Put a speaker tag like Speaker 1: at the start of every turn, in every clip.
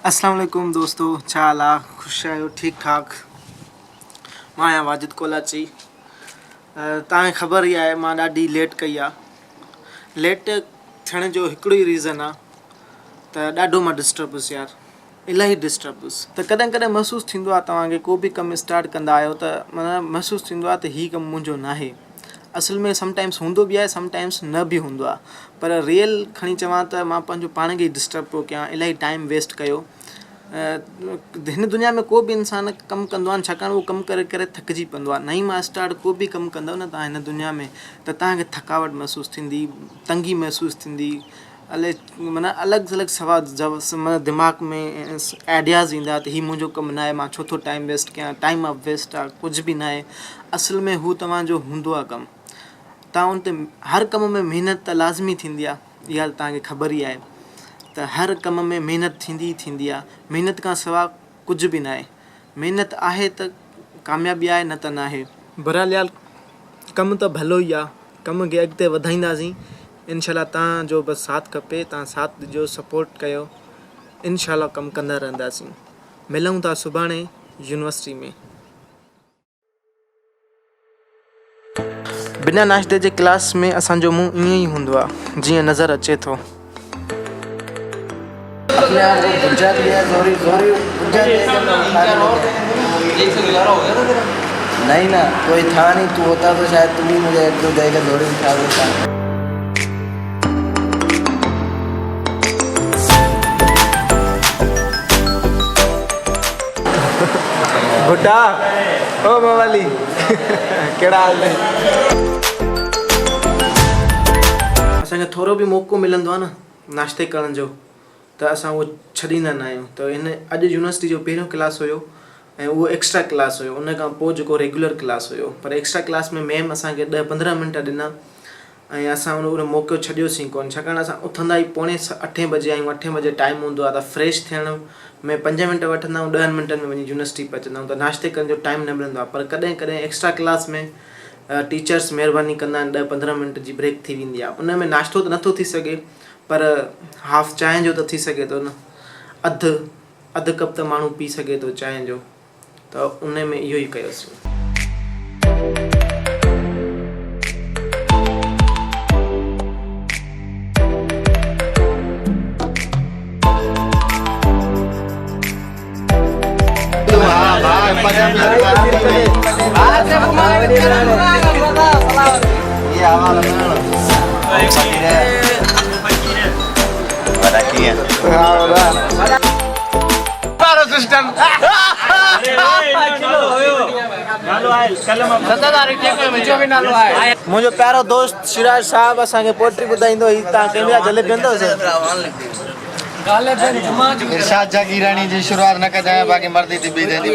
Speaker 1: अस्सलाम वालेकुम दोस्तों, छा हाल आहे? ख़ुशि आहियो? ठीकु ठाक? मां आहियां वाजिद कोलाची। तव्हांखे ख़बर ई आहे मां ॾाढी लेट कई आहे। लेट थियण जो हिकिड़ो ई रीज़न आहे त ॾाढो मां डिस्टर्ब हुउसि यार, इलाही डिस्टर्ब हुउसि। त कॾहिं कॾहिं महसूसु थींदो आहे तव्हांखे को बि कमु स्टार्ट कंदा आहियो त माना महसूसु थींदो आहे त हीउ कमु मुंहिंजो न आहे। असल में समटाइम्स हूंदो बि आहे, समटाइम्स न बि हूंदो आहे, पर रियल खणी चवां त मां पंहिंजो पाण खे ई डिस्टर्ब पियो कयां, इलाही टाइम वेस्ट कयो। हिन दुनिया में को बि इंसान कमु कंदो आहे छाकाणि उहो कमु करे करे थकिजी पवंदो आहे। नई मां स्टार्ट को बि कमु कंदव न तव्हां हिन दुनिया में त तव्हांखे थकावट महसूसु थींदी, तंगी महसूसु थींदी, माना अलॻि अलॻि सवाल दिमाग़ में आइडियाज़ ईंदा त हीउ मुंहिंजो कमु न आहे, मां छो थो टाइम वेस्ट कयां, टाइम ऑफ वेस्ट आहे, कुझु बि न आहे। असल में हू तव्हांजो हूंदो आहे कमु, तव्हां उन ते हर कम में महिनत त लाज़मी थींदी आहे, इहा तव्हांखे ख़बर ई आहे त हर कम में महिनत थींदी आहे। महिनत खां सवाइ कुझु बि न आहे। महिनत आहे त कामयाबी आहे, न त न आहे। बहरहाल कमु त भलो ई आहे, कम खे अॻिते वधाईंदासीं इनशाला। तव्हांजो बसि साथ खपे, तव्हां साथ ॾिजो, सपोर्ट कयो, इनशाला कमु कंदा रहंदासीं। मिलूं था सुभाणे यूनिवर्सिटी में। बिना नाश्ते जे क्लास में असांजो मुंहुं ईअं ई हूंदो आहे जीअं नज़र अचे थो।
Speaker 2: नहीं ना, कोई था नहीं, तू होता तो शायद तू भी मुझे एक दो देगा थोड़ी उठा देता।
Speaker 1: बुड्ढा ओ मवाली कहिड़ा हाल है? असांखे थोरो बि मौक़ो मिलंदो आहे न नाश्ते करण जो त असां उहो छॾींदा न आहियूं। त हिन अॼु यूनिवर्सिटी जो पहिरियों क्लास हुयो ऐं उहो एक्स्ट्रा क्लास हुयो, उन खां पोइ जेको रेगुलर क्लास हुयो, पर एक्स्ट्रा क्लास में मैम असांखे 10-15 मिंट ॾिना ऐं असां उन मौक़ो छॾियोसीं कोन, छाकाणि असां उथंदा ई 7:45 बजे आहियूं। 8 बजे टाइम हूंदो आहे त फ्रेश थियण में 5 मिंट वठंदा आहियूं, 10 मिंटनि में वञी यूनिवर्सिटी पहुचंदा आहियूं, त नाश्ते करण जो टाइम न मिलंदो आहे। पर कॾहिं कॾहिं एक्स्ट्रा क्लास में टीचर्स महिरबानी कंदा आहिनि, 10-15 मिंट जी ब्रेक थी वेंदी आहे। उन में नाश्तो त नथो थी सघे, पर हाफ चांहि जो त थी सघे थो न, अधु कप त माण्हू पी सघे थो चांहि जो, त उन में इहो ई कयोसीं। मुंहिंजो प्यारो दोस्त सिराज साहब असांखे पोइट्री ॿुधाईंदो। ही तव्हां कैमरा जले पीअंदव?
Speaker 2: इरशाद जागीरानी जी शुरुआत न कजाए, बाकी मर्दी थी बीजे दी।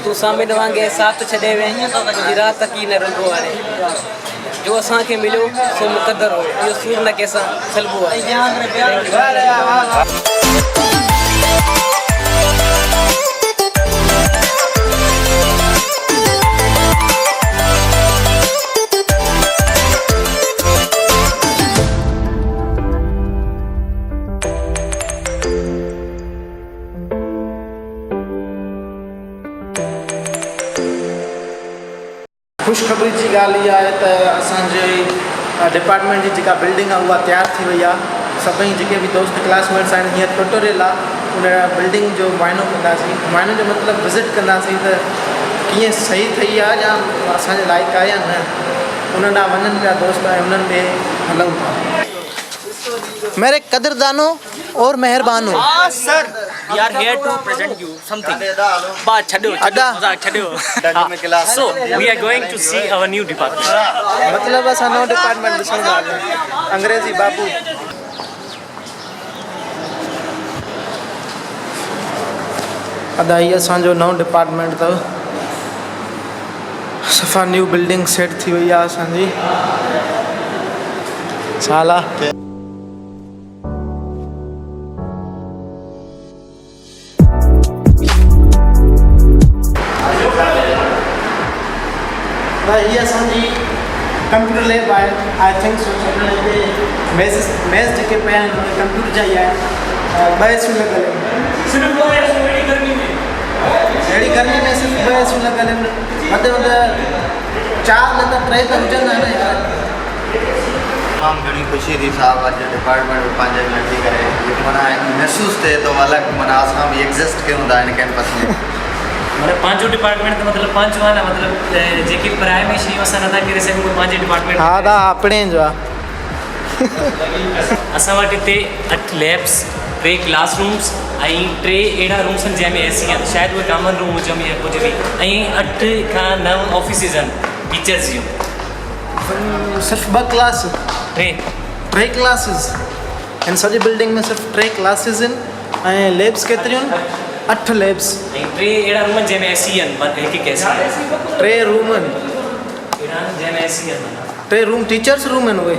Speaker 3: तू सामिन वांगे साथ छॾे वे रात की न रंगो हाणे, जो असांखे मिलियो सो मुक़दर हो, इहो सूर न कंहिंसां सलबो आहे।
Speaker 1: ख़ुशख़बरी जी ॻाल्हि इहा आहे त असांजे डिपार्टमेंट जी जेका बिल्डिंग आहे उहा तयारु थी वई आहे। सभई जेके बि दोस्त क्लासमेट्स आहिनि हींअर ट्यूटोरियल आहे, उन बिल्डिंग जो मुआइनो कंदासीं। मुआइने जो मतिलबु विज़िट कंदासीं त कीअं सही ठही आहे या असांजे लाइक़ु आहे या न। उन ॾांहुं वञनि पिया दोस्त ऐं उन्हनि ॾे हलूं था। मेरे कदरदानो और मेहरबानो,
Speaker 4: sir we are here to present you something. But chhado so we are going to see our new department.
Speaker 1: मतलब असां नओं डिपार्टमेंट ॾिसण था अंग्रेजी बाबू। अदा ही असांजो नओं डिपार्टमेंट अथव सफ़ा न्यू बिल्डिंग सेट थी वई आहे असांजी साल आहे ही असांजी कंप्यूटर लैब आहे आई थिंक सो मैथ्स जेके पिया आहिनि कंप्यूटर जा ई आहे ॿ एसियूं लॻल आहिनि अहिड़ी गर्मी में सिर्फ़ु ॿ एसियूं लॻल आहिनि वधि में वधि 4 न त 3 त हुजनि न यार
Speaker 2: तमामु घणी ख़ुशी थी साहब अॼु डिपार्टमेंट में पंहिंजे में अची करे माना महसूसु थिए थो अलॻि माना असां बि एग्ज़िस्ट कयूं था हिन कैंपस में
Speaker 4: मतलब पांचो डिपार्टमेंट तो मतलब पांच वाला मतलब जेके पराए में शयूं असां नथा करे सघूं पांचे डिपार्टमेंट
Speaker 1: हा दा अपने जो आहे
Speaker 4: असां वटि हिते 8 लैब्स 3 क्लासरूम्स ऐं 3 अहिड़ा रूम्स आहिनि जंहिंमें एसी आहिनि शायदि उहे कॉमन रूम हुजनि या कुझु बि ऐं 8 खां 9 ऑफिसिस आहिनि टीचर्स जूं
Speaker 1: सिर्फ़ु 2 क्लास 3 क्लासिस इन सॼी बिल्डिंग में सिर्फ़ु 3 क्लासिस आहिनि ऐं लैब्स केतिरियूं आहिनि 8 लैब्स
Speaker 4: ऐं 3 अहिड़ा रूम आहिनि जंहिंमें एसी आहिनि हिकु एसी
Speaker 1: 3 रूम आहिनि
Speaker 4: अहिड़ा जंहिंमें एसी आहिनि
Speaker 1: 3 रूम टीचर्स रूम आहिनि उहे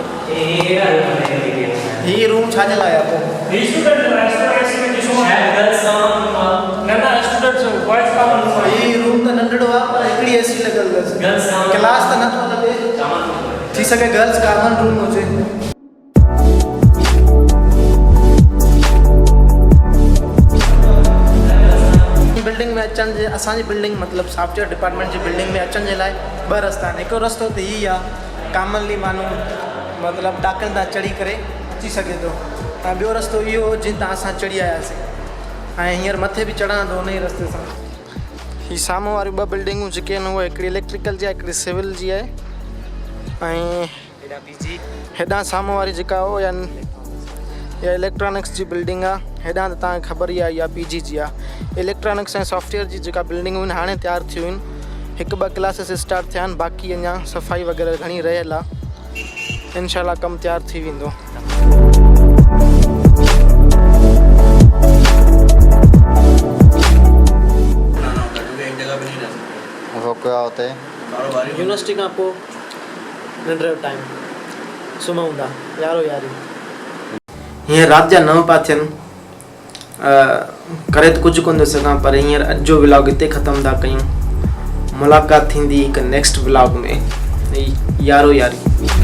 Speaker 1: ही रूम छाजे लाइ आहे पोइ ही रूम त नंढड़ो आहे पर हिकिड़ी एसी लॻल अथसि क्लास त नथो लॻे थी सघे गर्ल्स कॉमन रूम हुजे बिल्डिंग में अचण जे असांजी बिल्डिंग मतिलबु सॉफ्टवेयर डिपार्टमेंट जी बिल्डिंग में अचण जे लाइ 2 रस्ता आहिनि हिकिड़ो रस्तो त हीअ आहे कॉमनली माण्हू मतिलबु टाकनि तां चढ़ी करे अची सघे थो ऐं ॿियो रस्तो इहो हो जिन तां असां चढ़ी आयासीं ऐं हींअर मथे बि चढ़ां थो उन ई रस्ते सां ही साम्हूं वारियूं 2 बिल्डिंगूं जेके आहिनि उहे हिकिड़ी इलेक्ट्रिकल जी आहे हिकिड़ी सिविल जी आहे ऐं हेॾां साम्हूं वारी जेका हो यानी इहा इलेक्ट्रॉनिक्स जी बिल्डिंग आहे हेॾां त तव्हांखे ख़बर ई आहे इहा पीजी जी आहे इलेक्ट्रॉनिक्स ऐं सॉफ्टवेयर जी जेका बिल्डिंगूं आहिनि हाणे तयारु थियूं आहिनि 1-2 क्लासिस स्टार्ट थिया आहिनि बाक़ी अञा सफ़ाई वग़ैरह घणी रहियल आहे इनशाला कमु तयारु थी वेंदो यूनिवर्सिटी खां पोइ निंड जो टाइम सुम्हूं था 11-11 हींअर राति जा 9 पिया थियनि करे त कुझु कोन थो सघां पर हींअर अॼु जो व्लॉग हिते ख़तमु था कयूं मुलाक़ात थींदी हिकु नेक्स्ट व्लॉग में 11-11